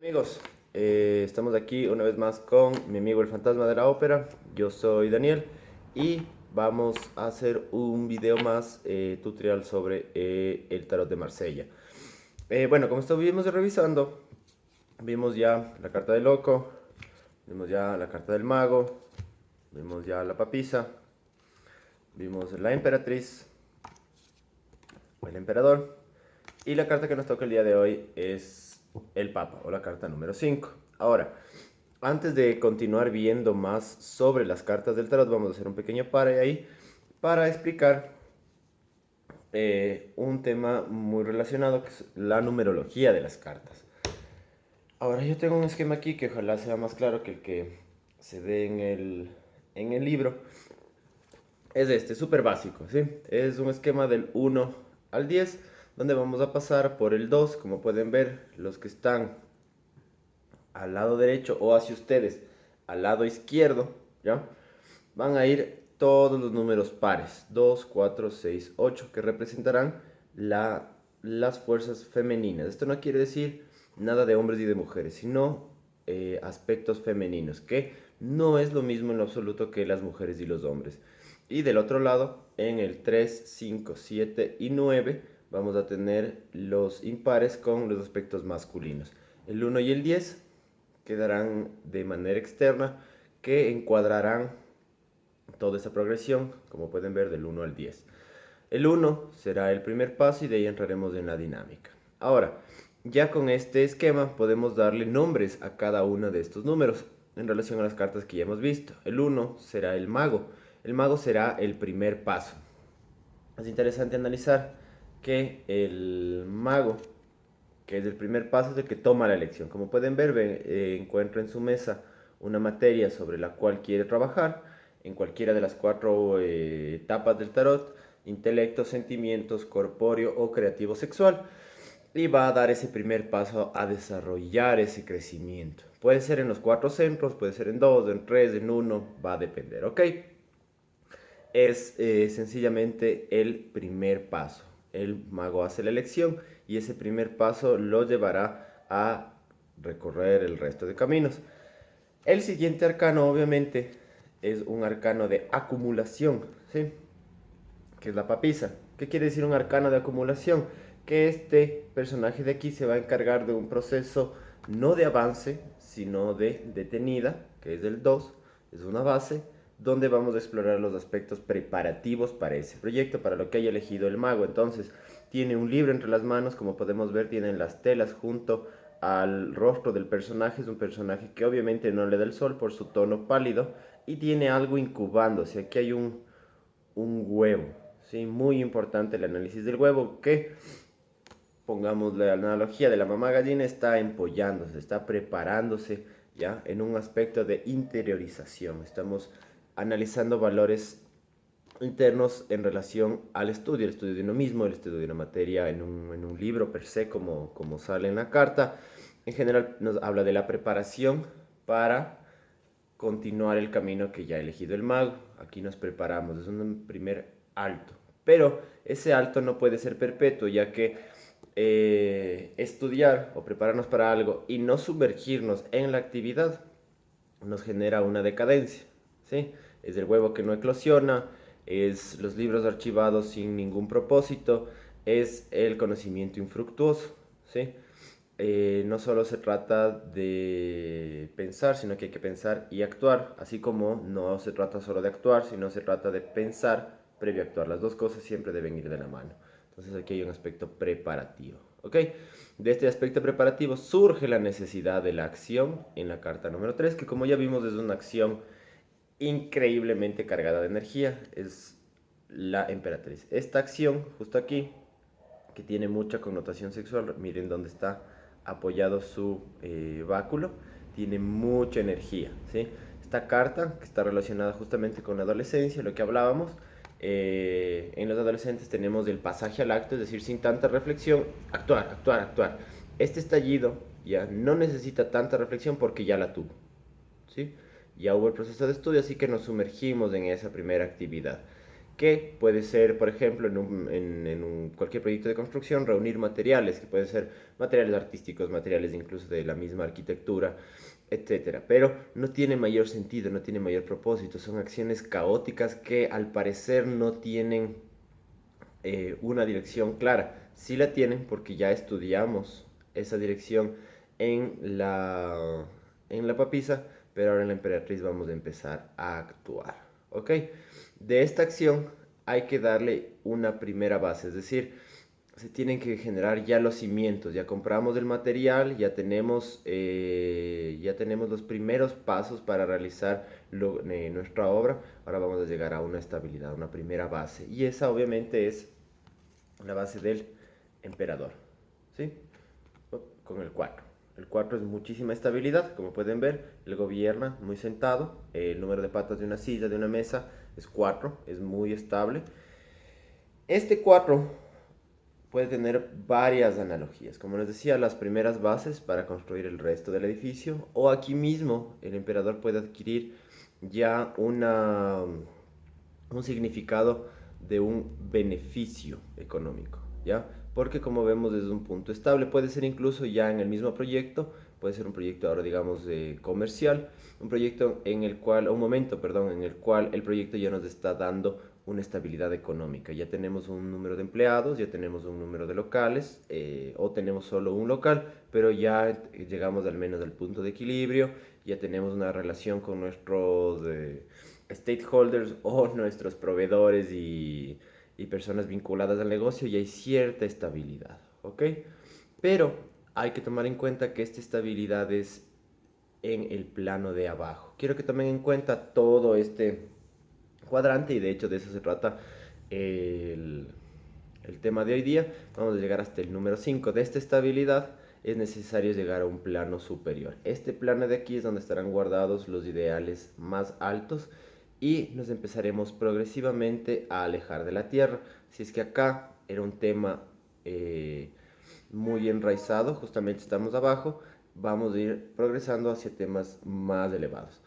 Amigos, estamos aquí una vez más con mi amigo el fantasma de la ópera. Yo soy Daniel y vamos a hacer un video más tutorial sobre el tarot de Marsella. Bueno, como estuvimos revisando, vimos ya la carta del loco, vimos ya la carta del mago, vimos ya la papisa, vimos la emperatriz, o el emperador, y la carta que nos toca el día de hoy es el Papa, o la carta número 5. Ahora, antes de continuar viendo más sobre las cartas del tarot, vamos a hacer un pequeño pare ahí para explicar un tema muy relacionado, que es la numerología de las cartas. Ahora, yo tengo un esquema aquí que ojalá sea más claro que el que se ve en el libro. Es este, súper básico, ¿sí? Es un esquema del 1 al 10, donde vamos a pasar por el 2, como pueden ver, los que están al lado derecho o hacia ustedes al lado izquierdo, ¿ya? Van a ir todos los números pares, 2, 4, 6, 8, que representarán las fuerzas femeninas. Esto no quiere decir nada de hombres y de mujeres, sino aspectos femeninos, que no es lo mismo en lo absoluto que las mujeres y los hombres. Y del otro lado, en el 3, 5, 7 y 9, vamos a tener los impares con los aspectos masculinos. El 1 y el 10 quedarán de manera externa, que encuadrarán toda esta progresión, como pueden ver, del 1 al 10. El 1 será el primer paso y de ahí entraremos en la dinámica. Ahora, ya con este esquema podemos darle nombres a cada uno de estos números en relación a las cartas que ya hemos visto. El 1 será el mago. El mago será el primer paso. Es interesante analizar que el mago, que es el primer paso, es el que toma la elección. Como pueden ver, encuentra en su mesa una materia sobre la cual quiere trabajar en cualquiera de las cuatro etapas del tarot: intelecto, sentimientos, corpóreo o creativo sexual, y va a dar ese primer paso a desarrollar ese crecimiento. Puede ser en los cuatro centros, puede ser en dos, en tres, en uno, va a depender, ¿ok? Es sencillamente el primer paso. El mago hace la elección y ese primer paso lo llevará a recorrer el resto de caminos. El siguiente arcano, obviamente, es un arcano de acumulación, ¿sí? Que es la papisa. ¿Qué quiere decir un arcano de acumulación? Que este personaje de aquí se va a encargar de un proceso no de avance, sino de detenida, que es el 2, es una base, donde vamos a explorar los aspectos preparativos para ese proyecto, para lo que haya elegido el mago. Entonces, tiene un libro entre las manos, como podemos ver, tienen las telas junto al rostro del personaje. Es un personaje que obviamente no le da el sol por su tono pálido y tiene algo incubándose. Aquí hay un huevo, ¿sí? Muy importante el análisis del huevo, que, pongamos la analogía de la mamá gallina, está empollándose, está preparándose ya en un aspecto de interiorización. Estamos analizando valores internos en relación al estudio, el estudio de uno mismo, el estudio de una materia en un libro per se, como sale en la carta. En general nos habla de la preparación para continuar el camino que ya ha elegido el mago. Aquí nos preparamos, es un primer alto. Pero ese alto no puede ser perpetuo, ya que estudiar o prepararnos para algo y no sumergirnos en la actividad nos genera una decadencia, ¿sí? Es el huevo que no eclosiona, es los libros archivados sin ningún propósito, es el conocimiento infructuoso, ¿sí? No solo se trata de pensar, sino que hay que pensar y actuar, así como no se trata solo de actuar, sino se trata de pensar previo a actuar. Las dos cosas siempre deben ir de la mano. Entonces aquí hay un aspecto preparativo, ¿ok? De este aspecto preparativo surge la necesidad de la acción en la carta número 3, que como ya vimos es una acción increíblemente cargada de energía, es la emperatriz. Esta acción, justo aquí, que tiene mucha connotación sexual, miren dónde está apoyado su báculo, tiene mucha energía, ¿sí? Esta carta, que está relacionada justamente con la adolescencia, lo que hablábamos, en los adolescentes tenemos el pasaje al acto, es decir, sin tanta reflexión, actuar, actuar, actuar. Este estallido ya no necesita tanta reflexión porque ya la tuvo, ¿sí? Ya hubo el proceso de estudio, así que nos sumergimos en esa primera actividad. que puede ser, por ejemplo, cualquier proyecto de construcción, reunir materiales, que pueden ser materiales artísticos, materiales incluso de la misma arquitectura, etcétera. Pero no tiene mayor sentido, no tiene mayor propósito, son acciones caóticas que al parecer no tienen una dirección clara. Sí la tienen porque ya estudiamos esa dirección en la papisa, pero ahora en la emperatriz vamos a empezar a actuar. ¿Ok? De esta acción hay que darle una primera base, es decir, se tienen que generar ya los cimientos, ya compramos el material, ya tenemos los primeros pasos para realizar nuestra obra, ahora vamos a llegar a una estabilidad, una primera base, y esa obviamente es la base del emperador, ¿sí? Con el 4. El 4 es muchísima estabilidad, como pueden ver, él gobierna muy sentado, el número de patas de una silla, de una mesa, es 4, es muy estable. Este 4 puede tener varias analogías, como les decía, las primeras bases para construir el resto del edificio, o aquí mismo el emperador puede adquirir ya un significado de un beneficio económico, ¿ya? Porque como vemos desde un punto estable, puede ser incluso ya en el mismo proyecto, puede ser un proyecto ahora digamos comercial, un proyecto en el cual, un momento, perdón, en el cual el proyecto ya nos está dando una estabilidad económica. Ya tenemos un número de empleados, ya tenemos un número de locales, o tenemos solo un local, pero ya llegamos al menos al punto de equilibrio, ya tenemos una relación con nuestros stakeholders o nuestros proveedores y personas vinculadas al negocio, y hay cierta estabilidad, ¿ok? Pero hay que tomar en cuenta que esta estabilidad es en el plano de abajo. Quiero que tomen en cuenta todo este cuadrante, y de hecho de eso se trata el, el tema de hoy día. Vamos a llegar hasta el número 5 de esta estabilidad. Es necesario llegar a un plano superior. Este plano de aquí es donde estarán guardados los ideales más altos y nos empezaremos progresivamente a alejar de la Tierra. Si es que acá era un tema muy enraizado, justamente estamos abajo, vamos a ir progresando hacia temas más elevados.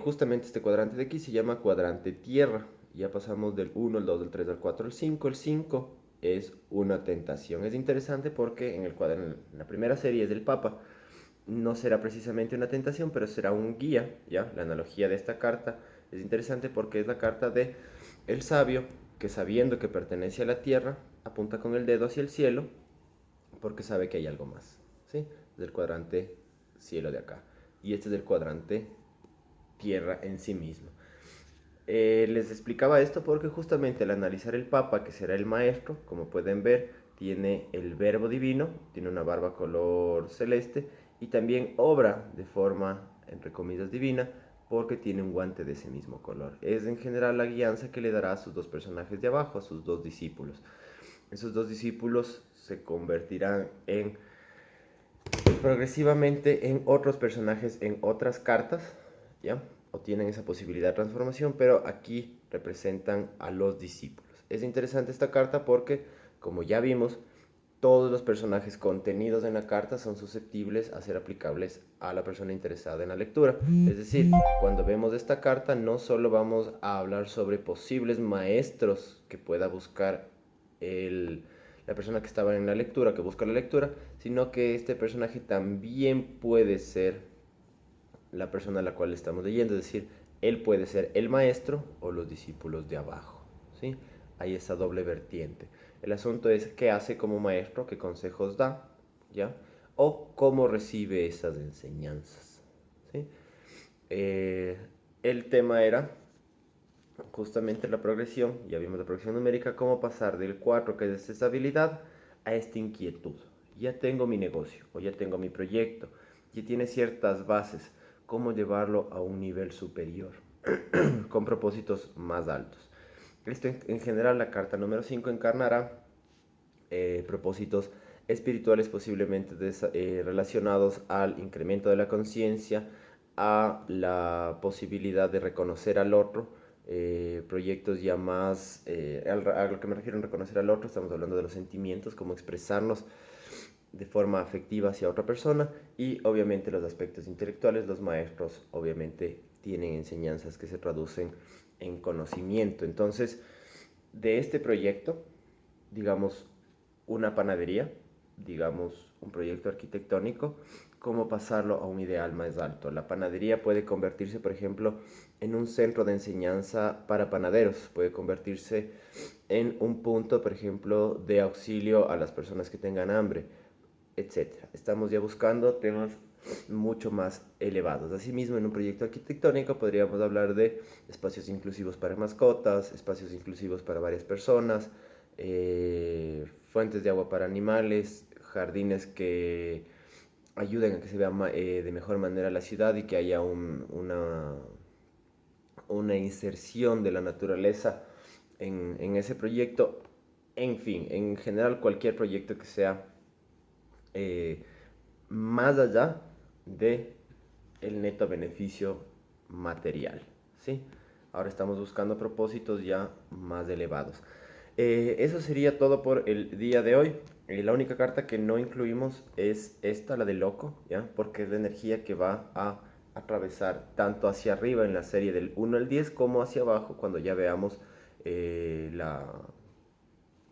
Justamente este cuadrante de aquí se llama cuadrante tierra. Ya pasamos del 1, el 2, el 3, el 4, el 5. El 5 es una tentación. Es interesante porque en la primera serie es del Papa. No será precisamente una tentación, pero será un guía, ¿ya? La analogía de esta carta es interesante porque es la carta de el sabio que, sabiendo que pertenece a la tierra, apunta con el dedo hacia el cielo porque sabe que hay algo más, ¿sí? Del cuadrante cielo de acá. Y este es el cuadrante tierra en sí mismo. Les explicaba esto porque justamente al analizar el Papa, que será el maestro, como pueden ver, tiene el verbo divino, tiene una barba color celeste y también obra de forma, entre comillas, divina, porque tiene un guante de ese mismo color. Es en general la guianza que le dará a sus dos personajes de abajo, a sus dos discípulos. Esos dos discípulos se convertirán progresivamente en otros personajes en otras cartas, ¿ya? O tienen esa posibilidad de transformación, pero aquí representan a los discípulos. Es interesante esta carta porque, como ya vimos, todos los personajes contenidos en la carta son susceptibles a ser aplicables a la persona interesada en la lectura. Es decir, cuando vemos esta carta no solo vamos a hablar sobre posibles maestros que pueda buscar la persona que estaba en la lectura, que busca la lectura, sino que este personaje también puede ser la persona a la cual estamos leyendo, es decir, él puede ser el maestro o los discípulos de abajo, ¿sí? Hay esa doble vertiente. El asunto es qué hace como maestro, qué consejos da, ¿ya? O cómo recibe esas enseñanzas, ¿sí? El tema era justamente la progresión, ya vimos la progresión numérica, cómo pasar del 4, que es esta estabilidad, a esta inquietud. Ya tengo mi negocio, o ya tengo mi proyecto, ya tiene ciertas bases, cómo llevarlo a un nivel superior, con propósitos más altos. Esto en general la carta número 5 encarnará propósitos espirituales posiblemente relacionados al incremento de la conciencia, a la posibilidad de reconocer al otro, proyectos ya más, a lo que me refiero en reconocer al otro, estamos hablando de los sentimientos, cómo expresarnos de forma afectiva hacia otra persona, y obviamente los aspectos intelectuales. Los maestros obviamente tienen enseñanzas que se traducen en conocimiento. Entonces, de este proyecto, digamos, una panadería, digamos, un proyecto arquitectónico, cómo pasarlo a un ideal más alto. La panadería puede convertirse, por ejemplo, en un centro de enseñanza para panaderos, puede convertirse en un punto, por ejemplo, de auxilio a las personas que tengan hambre, etcétera. Estamos ya buscando temas mucho más elevados. Asimismo, en un proyecto arquitectónico podríamos hablar de espacios inclusivos para mascotas, espacios inclusivos para varias personas, fuentes de agua para animales, jardines que ayuden a que se vea de mejor manera la ciudad y que haya una inserción de la naturaleza en ese proyecto. En fin, en general cualquier proyecto que sea más allá de el neto beneficio material, ¿sí? Ahora estamos buscando propósitos ya más elevados. Eso sería todo por el día de hoy. La única carta que no incluimos es esta, la de loco, ¿ya? Porque es la energía que va a atravesar tanto hacia arriba en la serie del 1 al 10 como hacia abajo cuando ya veamos el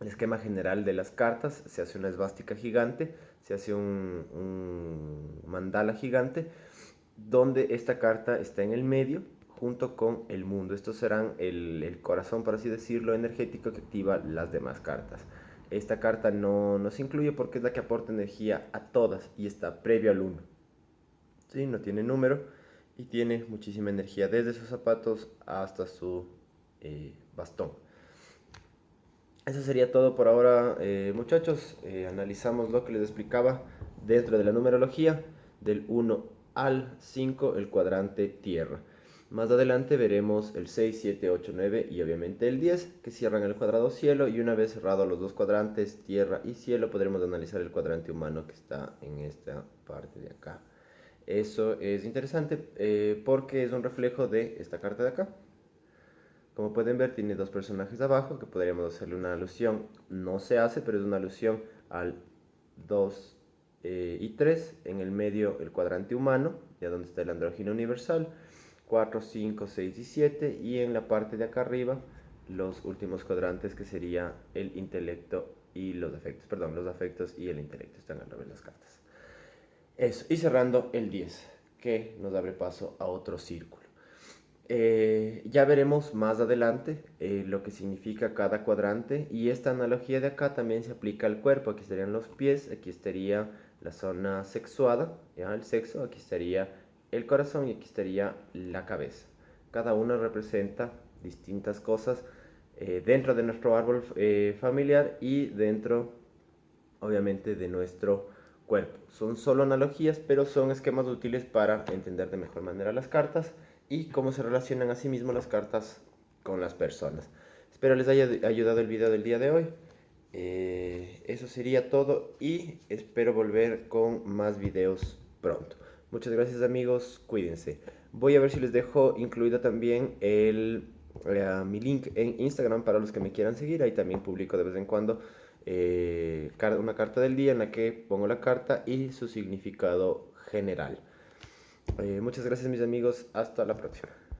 esquema general de las cartas. Se hace una esvástica gigante, se hace un mandala gigante, donde esta carta está en el medio junto con el mundo. Estos serán el corazón, por así decirlo, energético que activa las demás cartas. Esta carta no se incluye porque es la que aporta energía a todas y está previo al 1. ¿Sí? No tiene número y tiene muchísima energía desde sus zapatos hasta su bastón. Eso sería todo por ahora, muchachos. Analizamos lo que les explicaba dentro de la numerología, del 1 al 5, el cuadrante tierra. Más adelante veremos el 6, 7, 8, 9 y obviamente el 10, que cierran el cuadrado cielo, y una vez cerrados los dos cuadrantes, tierra y cielo, podremos analizar el cuadrante humano que está en esta parte de acá. Eso es interesante porque es un reflejo de esta carta de acá. Como pueden ver, tiene dos personajes abajo que podríamos hacerle una alusión. No se hace, pero es una alusión al 2 y 3. En el medio, el cuadrante humano, ya donde está el andrógino universal. 4, 5, 6 y 7. Y en la parte de acá arriba, los últimos cuadrantes, que sería el intelecto y los afectos. Perdón, los afectos y el intelecto. Están al revés las cartas. Eso. Y cerrando el 10, que nos abre paso a otro círculo. Ya veremos más adelante lo que significa cada cuadrante, y esta analogía de acá también se aplica al cuerpo. Aquí estarían los pies, aquí estaría la zona sexuada, ¿ya? El sexo, aquí estaría el corazón y aquí estaría la cabeza. Cada uno representa distintas cosas dentro de nuestro árbol familiar y dentro, obviamente, de nuestro cuerpo. Son solo analogías, pero son esquemas útiles para entender de mejor manera las cartas y cómo se relacionan a sí mismo las cartas con las personas. Espero les haya ayudado el video del día de hoy. Eso sería todo y espero volver con más videos pronto. Muchas gracias, amigos, cuídense. Voy a ver si les dejo incluido también mi link en Instagram para los que me quieran seguir. Ahí también publico de vez en cuando una carta del día en la que pongo la carta y su significado general. Muchas gracias, mis amigos, hasta la próxima.